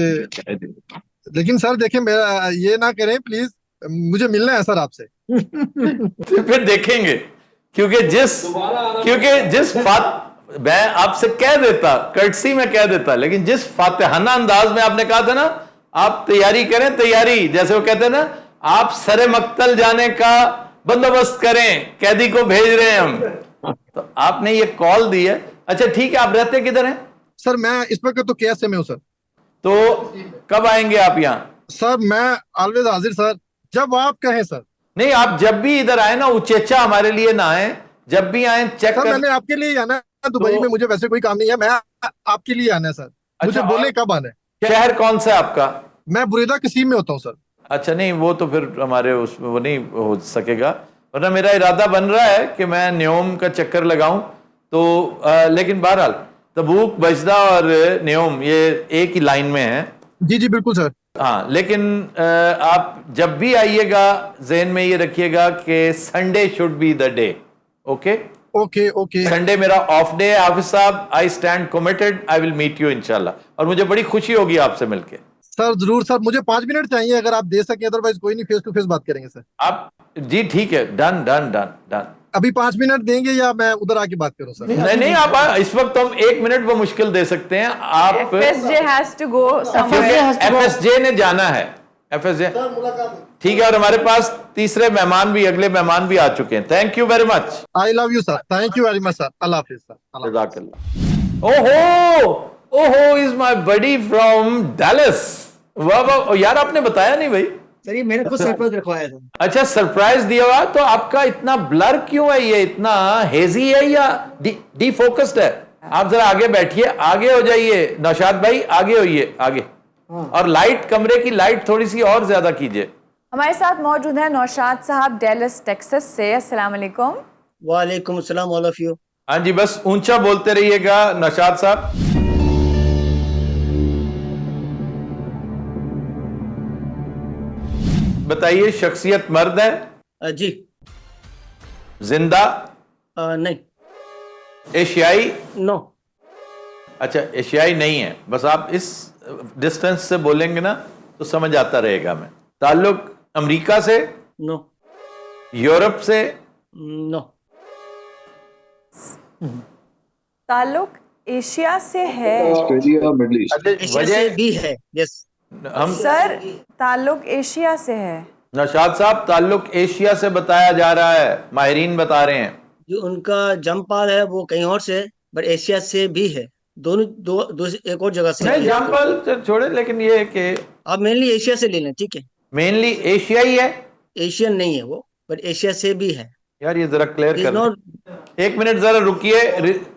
लेकिन सर देखें, मेरा ये ना करें प्लीज, मुझे मिलना है सर आपसे। तो फिर देखेंगे, क्योंकि जिस मैं आपसे कह देता, कर्टसी में कह देता, लेकिन जिस फातिहाना अंदाज में आपने कहा था ना, आप तैयारी करें, तैयारी, जैसे वो कहते हैं ना, आप सरे मक्तल जाने का बंदोबस्त करें, कैदी को भेज रहे हैं हम। तो आपने ये कॉल दी है। अच्छा ठीक है, आप रहते किधर हैं? सर मैं इस वक्त तो KSA में हूँ सर। तो कब आएंगे आप यहाँ? सर मैं ऑलवेज हाजिर सर, जब आप कहें सर। नहीं, आप जब भी इधर आए ना, उचेचा हमारे लिए ना आए, जब भी आए चेक सर मैंने आपके लिए आना है दुबई में, मुझे वैसे कोई काम नहीं है, मैं आपके लिए आना है सर। मुझे बोले कब आना है। शहर कौन सा है आपका? मैं बुरेदा कसीम में होता हूँ सर। अच्छा नहीं, वो तो फिर हमारे उसमें वो नहीं हो सकेगा, वरना मेरा इरादा बन रहा है कि मैं न्योम का चक्कर लगाऊं तो लेकिन बहरहाल तबूक, बजदा और न्योम ये एक ही लाइन में हैं। जी जी बिल्कुल सर। हाँ, लेकिन आप जब भी आइएगा जहन में ये रखिएगा कि Sunday should be the day. Okay okay okay. Sunday मेरा ऑफ डे है हाफिज साहब। I stand committed, I will meet you इंशाल्लाह, और मुझे बड़ी खुशी होगी आपसे मिलके। सर जरूर सर, मुझे 5 मिनट चाहिए अगर आप दे सकें, अदरवाइज कोई नहीं, फेस टू फेस बात करेंगे सर। आप जी ठीक है, डन डन डन डन। अभी 5 मिनट देंगे या मैं उधर आके बात करूं सर? नहीं नहीं, आप इस वक्त हम 1 मिनट वो मुश्किल दे सकते हैं। आप FSJ has to go somewhere. FSJ ने जाना है, FSJ ठीक है। और हमारे पास तीसरे मेहमान भी, अगले मेहमान भी आ चुके हैं। Thank you very much. I love you sir, thank you very much sir. अल्लाह हाफिज सर। जज़ाकल्लाह। ओहो is my buddy from Dallas. वाह वाह यार, आपने बताया नहीं भाई। सर ये मैंने खुद सरप्राइज रखवाया था। अच्छा सरप्राइज दिया हुआ, तो आपका इतना ब्लर क्यों है, ये इतना हेजी है या डी फोकस्ड है? आप जरा आगे बैठिए, आगे हो जाइए नौशाद भाई, आगे होइए आगे। और लाइट, कमरे की लाइट थोड़ी सी और ज्यादा कीजिए। हमारे साथ मौजूद हैं नौशाद साहब डेलस टेक्सास से। अस्सलाम वालेकुम। वालेकुम अस्सलाम, ऑल ऑफ यू। हाँ जी, बस ऊंचा बोलते रहिएगा नौशाद साहब। बताइए, शख्सियत मर्द है? जी। जिंदा? नहीं। एशियाई? नो। अच्छा एशियाई नहीं है, बस आप इस डिस्टेंस से बोलेंगे ना तो समझ आता रहेगा। मैं ताल्लुक अमेरिका से? नो। यूरोप से? नो। ताल्लुक एशिया से है। Australia, middle east. एशिया से भी है, यस। हम सर ताल्लुक एशिया से है। नौशाद साहब, ताल्लुक एशिया से बताया जा रहा है, माहिरीन बता रहे हैं। जो उनका जमपाल है वो कहीं और से, बट एशिया से भी है। दोनों दो एक और जगह से नहीं एग्जाम्पल छोड़े, लेकिन ये है कि आप मेनली एशिया से ले लें, ठीक है। मेनली एशियाई है? एशियन नहीं है वो, बट एशिया से भी है। यार ये जरा क्लियर कर नॉट। एक मिनट जरा रुकिए,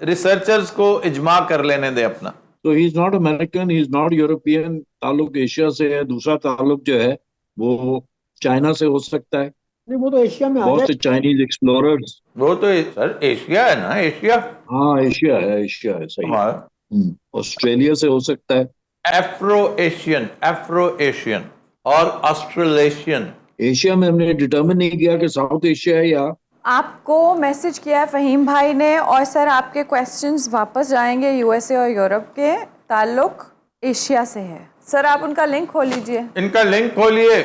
रिसर्चर्स को इजमा कर लेने दे अपना। तो he is not American, he is not European. ताल्लुक एशिया से है। दूसरा ताल्लुक जो है वो चाइना से हो सकता है। नहीं वो तो एशिया में आ बहुत गया। से चाइनीज एक्सप्लोरर्स। वो तो सर एशिया है ना, एशिया। हाँ एशिया है, एशिया है, सही। हाँ। ऑस्ट्रेलिया से हो सकता है। एफ्रो एशियन, एफ्रो एशियन और ऑस्ट्रेलेशियन। एशिया में हमने डिटरमिन नहीं किया कि साउथ एशिया है या। आपको मैसेज किया है फहीम भाई ने, और सर आपके क्वेश्चंस वापस जाएंगे यूएसए और यूरोप के। ताल्लुक एशिया से है। सर आप उनका लिंक खोल लीजिए। इनका लिंक खोलिए।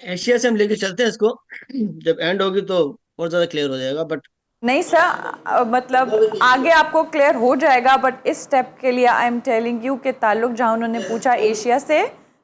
एशिया से हम लेके चलते हैं इसको, जब एंड होगी तो और ज्यादा क्लियर हो जाएगा। बट नहीं सर, मतलब आगे आपको क्लियर हो जाएगा, बट इस स्टेप के लिए आई एम टेलिंग यू कि ताल्लुक जहाँ उन्होंने पूछा एशिया से,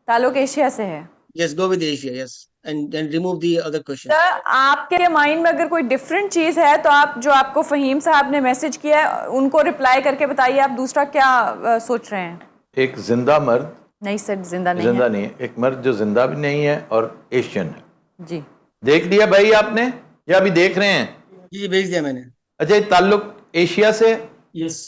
ताल्लुक एशिया से है। Yes, go with Asia, yes, and remove the other question. Sir आपके माइंड में अगर कोई डिफरेंट चीज है तो आप जो आपको फहीम साहब ने मैसेज किया है उनको रिप्लाई करके बताइए आप दूसरा क्या सोच रहे हैं। एक जिंदा मर्द? नहीं सर, जिंदा नहीं जिंदा है। नहीं है। एक मर्द जो जिंदा भी नहीं है और एशियन है। जी देख लिया भाई आपने या अभी देख रहे हैं? जी भेज दिया मैंने। अच्छा, ये ताल्लुक एशिया से? यस।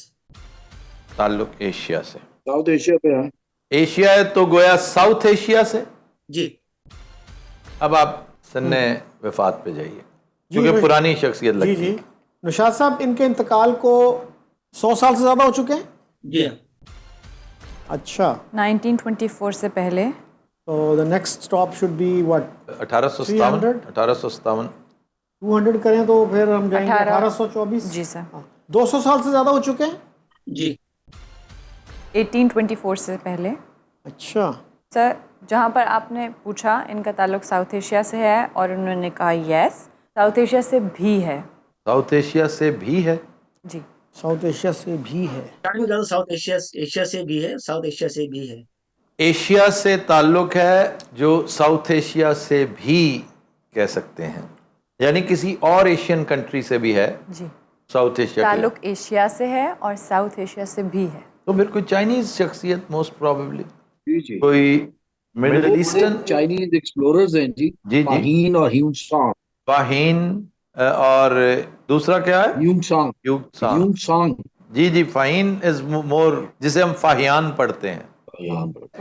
ताल्लुक एशिया से। साउथ एशिया पे है। एशिया है तो गोया साउथ एशिया से। जी। अब आप सन्ने वफात पे जाइए, क्योंकि पुरानी शख्सियत जी लगती जी। है। नौशाद साहब इनके इंतकाल को 100 साल से ज्यादा हो चुके हैं। जी। अच्छा, 1924 से पहले। तो the next stop should be what? 1857। 1857। 200 करें तो फिर हम जाएंगे 1824। जी सर। 200 साल से ज्यादा हो चुके हैं। जी। 1824 से पहले। अच्छा सर जहाँ पर आपने पूछा इनका ताल्लुक साउथ एशिया से है और उन्होंने कहा यस, साउथ एशिया से भी है। साउथ एशिया से भी है? जी। साउथ एशिया से भी है। स्टार्टिंग का साउथ एशिया, एशिया से भी है, साउथ एशिया से भी है। एशिया से ताल्लुक है जो साउथ एशिया से भी कह सकते हैं, यानी किसी और एशियन कंट्री से भी है। जी। साउथ एशिया के ताल्लुक एशिया से है और साउथ एशिया से भी है। तो फिर कोई चाइनीज शख्सियत मोस्ट प्रोबेबली, जी जी। कोई मिडिल ईस्टर्न। चाइनीज एक्सप्लोरर्स हैं जी। जी जी। फाहीन और ह्यूमसांग। फाहीन और दूसरा क्या है? ह्यूमसांग। ह्यूमसांग। ह्यूमसांग। जी जी। फाहीन इज मोर, जिसे हम फाहियान पढ़ते हैं।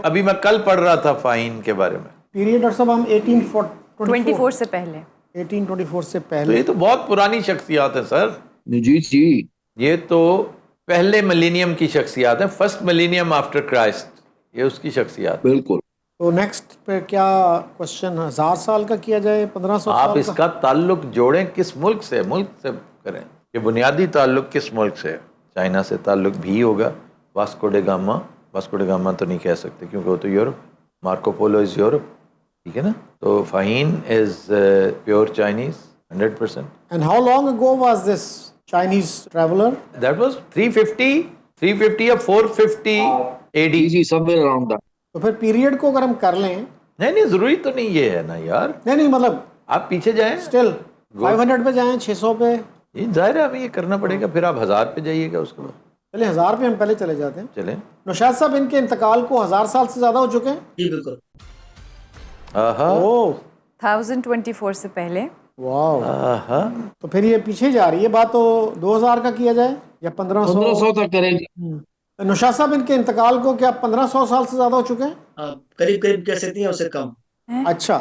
अभी मैं कल पढ़ रहा था फाहीन के बारे में। पीरियड डॉक्टर साहब हम 24 से पहले 1824 से तो पहले। ये तो बहुत पुरानी शख्सियात है सर। जी जी, ये तो पहले मिलेनियम की शख्सियात है, फर्स्ट मिलेनियम आफ्टर क्राइस्ट, ये उसकी शख्सियात। बिल्कुल। तो नेक्स्ट पे क्या क्वेश्चन, 1000 साल का किया जाए, 1500 आप साल इसका ताल्लुक जोड़ें किस मुल्क से करें, ये बुनियादी ताल्लुक किस मुल्क से है। चाइना से ताल्लुक भी होगा, वास्को डे गामा तो नहीं कह सकते क्योंकि वो तो Europe, Marco Polo is Europe, ठीक है ना। तो Fahien is pure Chinese 100%। And how long ago was this Chinese traveller? That was 350 या 450 AD। जी, समवेयर अराउंड दैट। तो फिर पीरियड को अगर हम कर लें, नहीं जरूरी तो नहीं ये है ना यार। नहीं मतलब आप पीछे जाएं, स्टिल 500 पे जाएं, 600 पे, ये जाहिर है हमें ये करना पड़ेगा, फिर आप 1000 पे जाइएगा उसके बाद। चलिए 1000 पे हम पहले चले जाते हैं। चलें। नौशाद साहब, इनके इंतकाल को 1000 साल से ज्यादा हो चुके हैं? जी बिल्कुल। आहा, ओह 1024 से पहले। वाह, आहा। तो फिर ये पीछे जा रही है बात। तो 2000 का किया जाए या 1500? 1500 तक करेंगे। नौशाद साहब, इनके इंतकाल को क्या 1500 साल से ज्यादा हो चुके हैं? करीब करीब कह सकती हैं, उससे कम। अच्छा,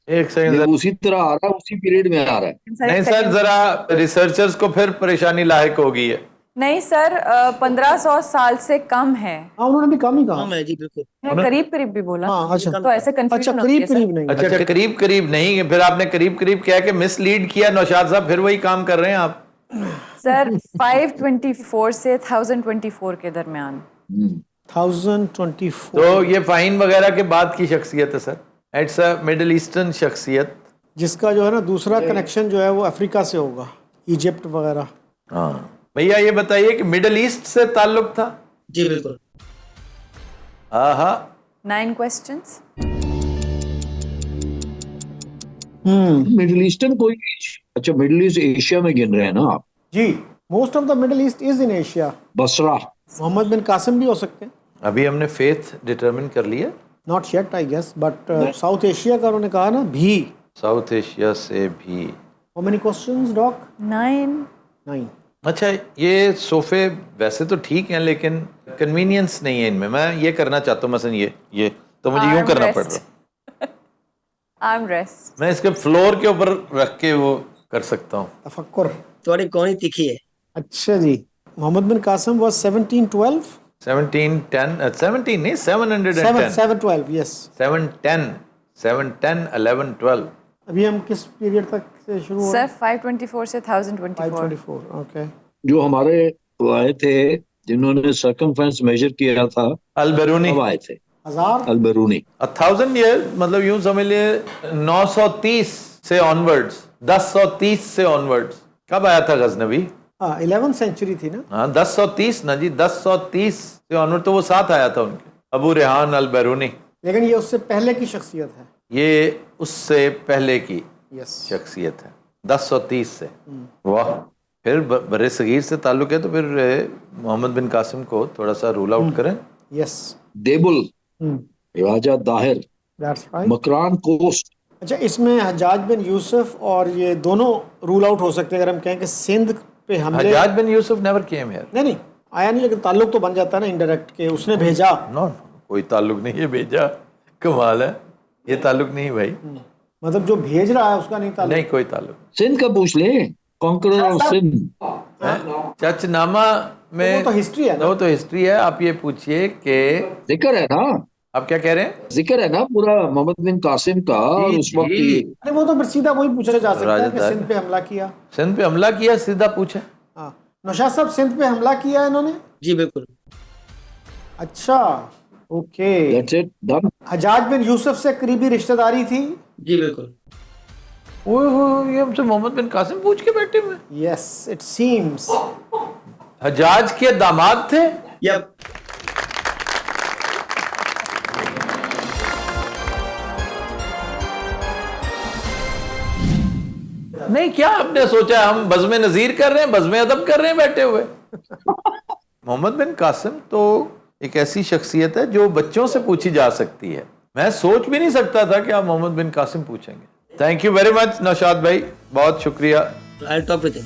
एक सेकंड ये सर। उसी तरह आ रहा है, उसी पीरियड में आ रहा है। नहीं सर, जरा रिसर्चर्स को फिर परेशानी लायक होगी है। नहीं सर, 1500 साल से कम है। हाँ उन्होंने भी कम ही कहा। कम है जी बिल्कुल। करीब करीब भी बोला। हाँ अच्छा, तो ऐसे अच्छा कंफ्यूजन करीब करीब नहीं। अच्छा करीब करीब नहीं, फिर आपने करीब करीब कह के मिसलीड किया नौशाद साहब, फिर वही काम कर रहे हैं आप। सर 524 से 1024 के दरमियान। 1024। तो ये फाइन वगैरह के बाद की शख्सियत है sir, it's a middle eastern शख्सियत, जिसका जो है ना दूसरा कनेक्शन जो है वो अफ्रीका से होगा, इजिप्ट वगैरह। हाँ भैया ये बताइए कि मिडिल ईस्ट से ताल्लुक था? जी बिल्कुल। आहा। 9 क्वेश्चंस। मिडिल ईस्टर्न कोई, अच्छा मिडिल ईस्ट एशिया में गिन रहे हैं ना आप? जी, most of the Middle East is in Asia. Basra. Muhammad bin Qasim भी हो सकते हैं। अभी हमने फेथ डिटरमिन कर लिया, not yet I guess, but South Asia का उन्होंने कहा ना भी। साउथ एशिया से भी। How many questions doc? 9। अच्छा ये सोफे वैसे तो ठीक हैं लेकिन कन्वीनियंस नहीं है इनमें। मैं ये करना चाहता हूँ मसलन ये तो मुझे यूं करना पड़ रहा। Arm rest. मैं इसके फ्लोर के ऊपर रख के वो कर सकता हूँ। तफक्कुर। थोड़ी कौनी तीखी है। अच्छा जी, मोहम्मद बिन कासिम वाज 1712। 17 नहीं 710। 712 यस। 710 11 12। अभी हम किस पीरियड तक से शुरू हो? सर 524 से 1024। 524 ओके। जो हमारे वो आए थे जिन्होंने सर्कमफ्रेंस मेजर किया था, अल-बेरूनी कब आए थे? 1000 अल-बेरूनी। 1000 ईयर मतलब यूं समझ लिए 930 से ऑनवर्ड्स, 1030 से ऑनवर्ड्स। कब आया था गजनवी? 11th सेंचुरी थी ना। हाँ 1030 ना जी, 1030 से ऑनवर्ड तो वो साथ आया था उनके, अबू रेहान अल-बेरूनी। लेकिन ये उससे पहले की शख्सियत है। ये उससे पहले की यस शख्सियत है 1030 से। वाह, फिर बड़े सगीर से ताल्लुक है तो फिर मोहम्मद बिन कासिम को थोड़ा सा रूल आउट करें। Yes. Debal, Raja Dahir, that's right. Makran coast. अच्छा, इसमें हज्जाज बिन यूसुफ और ये दोनों रूल आउट हो सकते हैं अगर हम कहें कि सिंध पे हमले। Hajjaj bin Yusuf never came here. नहीं आया नहीं, लेकिन ताल्लुक तो बन जाता है ना इनडायरेक्ट के उसने भेजा। नो कोई ताल्लुक नहीं है, भेजा कमाल है, ये ताल्लुक नहीं भाई। मतलब जो भेज रहा है उसका नहीं ताल्लुक। नहीं कोई ताल्लुक। सिंध का पूछ ले, कॉन्करर ऑफ सिंध। चचनामा में वो तो हिस्ट्री है ना। वो तो हिस्ट्री है। आप ये पूछिए कि जिक्र है ना, आप क्या कह रहे हैं? जिक्र है ना पूरा मोहम्मद बिन कासिम का, और उस वक्त ये अरे वो तो फिर सीधा वही पूछा जा सकता है कि राजदार। सिंध पे हमला किया। सिंध पे हमला किया, सीधा पूछे। हाँ, नौशाद साहब सिंध पे हमला किया है इन्होंने? जी बिल्कुल। अच्छा okay. That's it, done. Hajjaj bin Yusuf से करीबी रिश्तेदारी थी? जी बिल्कुल। ओह ये हमसे मोहम्मद बिन कासिम पूछ के बैठे हुए। Yes it seems. हज्जाज के दामाद थे। यप। नहीं क्या आपने सोचा हम बज़्म नज़ीर कर रहे हैं, बज़्म अदब कर रहे हैं बैठे हुए? मोहम्मद बिन कासिम तो एक ऐसी शख्सियत है जो बच्चों से पूछी जा सकती है। मैं सोच भी नहीं सकता था कि आप मोहम्मद बिन कासिम पूछेंगे। Thank you very much Naushad भाई, बहुत शुक्रिया। आई टॉप विद